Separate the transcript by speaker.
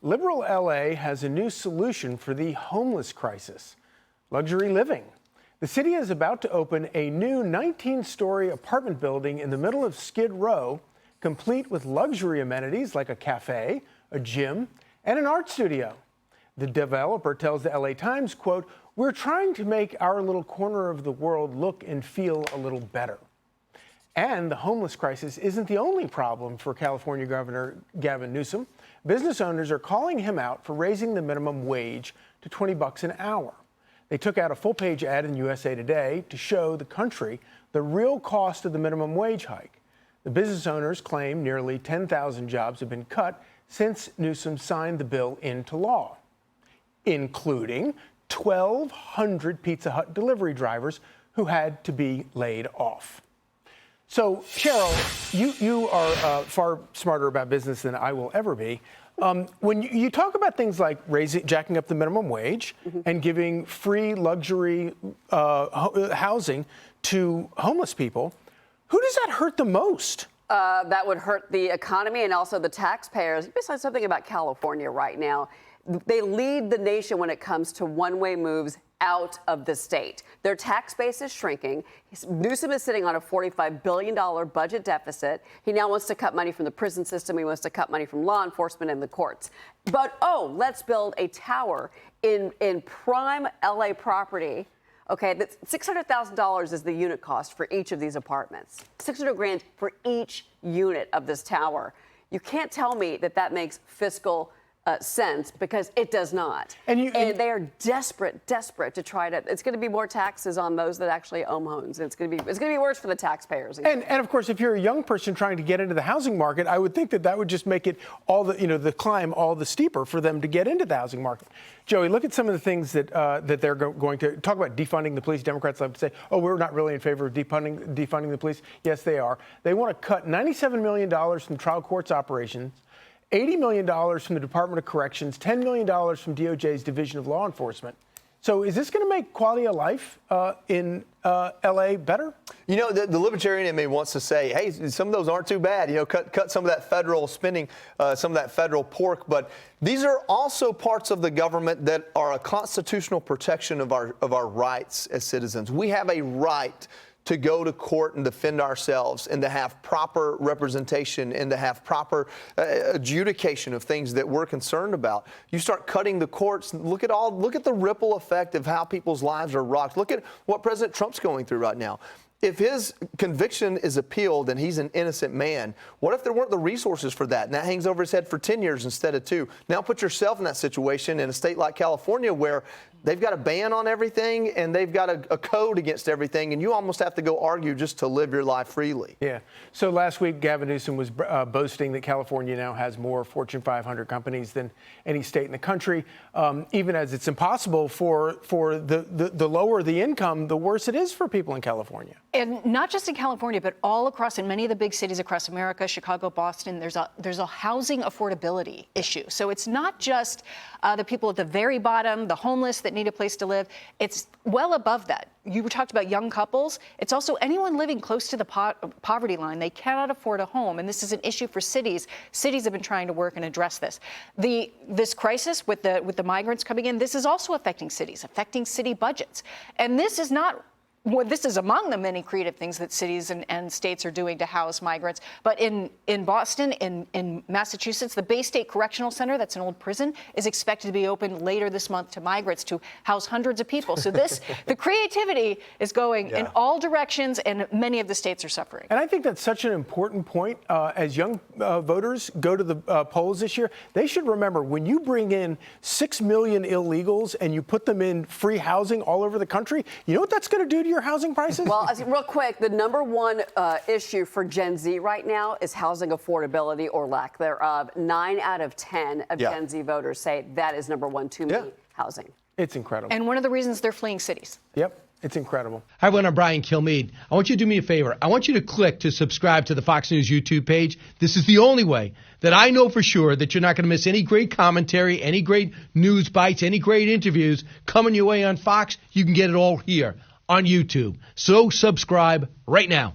Speaker 1: Liberal LA has a new solution for the homeless crisis: luxury living. The city is about to open a new 19-story apartment building in the middle of Skid Row, complete with luxury amenities like a cafe, a gym, and an art studio. The developer tells the LA Times, quote, "We're trying to make our little corner of the world look and feel a little better." And the homeless crisis isn't the only problem for California Governor Gavin Newsom. Business owners are calling him out for raising the minimum wage to $20 an hour. They took out a full-page ad in USA Today to show the country the real cost of the minimum wage hike. The business owners claim nearly 10,000 jobs have been cut since Newsom signed the bill into law, including 1,200 Pizza Hut delivery drivers who had to be laid off. So, Cheryl, you are far smarter about business than I will ever be. When you talk about things like jacking up the minimum wage and giving free luxury housing to homeless people, who does that hurt the most?
Speaker 2: That would hurt the economy and also the taxpayers. Besides something about California right now, they lead the nation when it comes to one-way moves out of the state. Their tax base is shrinking. Newsom is sitting on a $45 billion budget deficit. He now wants to cut money from the prison system. He wants to cut money from law enforcement and the courts. But, let's build a tower in prime LA property. Okay, that's $600,000 is the unit cost for each of these apartments. $600,000 for each unit of this tower. You can't tell me that makes fiscal sense, because it does not. And they are desperate to try to. It's going to be more taxes on those that actually own homes. It's going to be worse for the taxpayers.
Speaker 1: And of course, if you're a young person trying to get into the housing market, I would think that would just make it all the climb all the steeper for them to get into the housing market. Joey, look at some of the things that they're going to talk about. Defunding the police. Democrats love to say, we're not really in favor of defunding the police. Yes, they are. They want to cut $97 million from trial courts operations, $80 million from the Department of Corrections, $10 million from DOJ's Division of Law Enforcement. So is this going to make quality of life in L.A. better?
Speaker 3: You know, the libertarian in me wants to say, hey, some of those aren't too bad. Cut some of that federal spending, some of that federal pork. But these are also parts of the government that are a constitutional protection of our rights as citizens. We have a right to go to court and defend ourselves, and to have proper representation, and to have proper adjudication of things that we're concerned about. You start cutting the courts, look at the ripple effect of how people's lives are rocked. Look at what President Trump's going through right now. If his conviction is appealed and he's an innocent man, what if there weren't the resources for that? And that hangs over his head for 10 years instead of 2. Now put yourself in that situation in a state like California, where they've got a ban on everything and they've got a code against everything, and you almost have to go argue just to live your life freely.
Speaker 1: Yeah. So last week, Gavin Newsom was boasting that California now has more Fortune 500 companies than any state in the country, even as it's impossible for the lower the income, the worse it is for people in California.
Speaker 4: And not just in California, but all across, in many of the big cities across America, Chicago, Boston, there's a housing affordability issue. So it's not just the people at the very bottom, the homeless that need a place to live. It's well above that. You talked about young couples. It's also anyone living close to the poverty line. They cannot afford a home, and this is an issue for cities. Cities have been trying to work and address this. This crisis with the migrants coming in, this is also affecting cities, affecting city budgets. And this is not. Well, this is among the many creative things that cities and states are doing to house migrants. But in Boston, in Massachusetts, the Bay State Correctional Center, that's an old prison, is expected to be opened later this month to migrants to house hundreds of people. So the creativity is going in all directions, and many of the states are suffering.
Speaker 1: And I think that's such an important point. As young voters go to the polls this year, they should remember, when you bring in 6 million illegals and you put them in free housing all over the country, you know what that's going to do to your housing prices?
Speaker 2: Well, real quick, the number one issue for Gen Z right now is housing affordability or lack thereof. 9 out of 10 of Gen Z voters say that is number one to me, housing.
Speaker 1: It's incredible.
Speaker 4: And one of the reasons they're fleeing cities.
Speaker 1: Yep. It's incredible.
Speaker 5: Hi, everyone. I'm Brian Kilmeade. I want you to do me a favor. I want you to click to subscribe to the Fox News YouTube page. This is the only way that I know for sure that you're not going to miss any great commentary, any great news bites, any great interviews coming your way on Fox. You can get it all here on YouTube. So subscribe right now.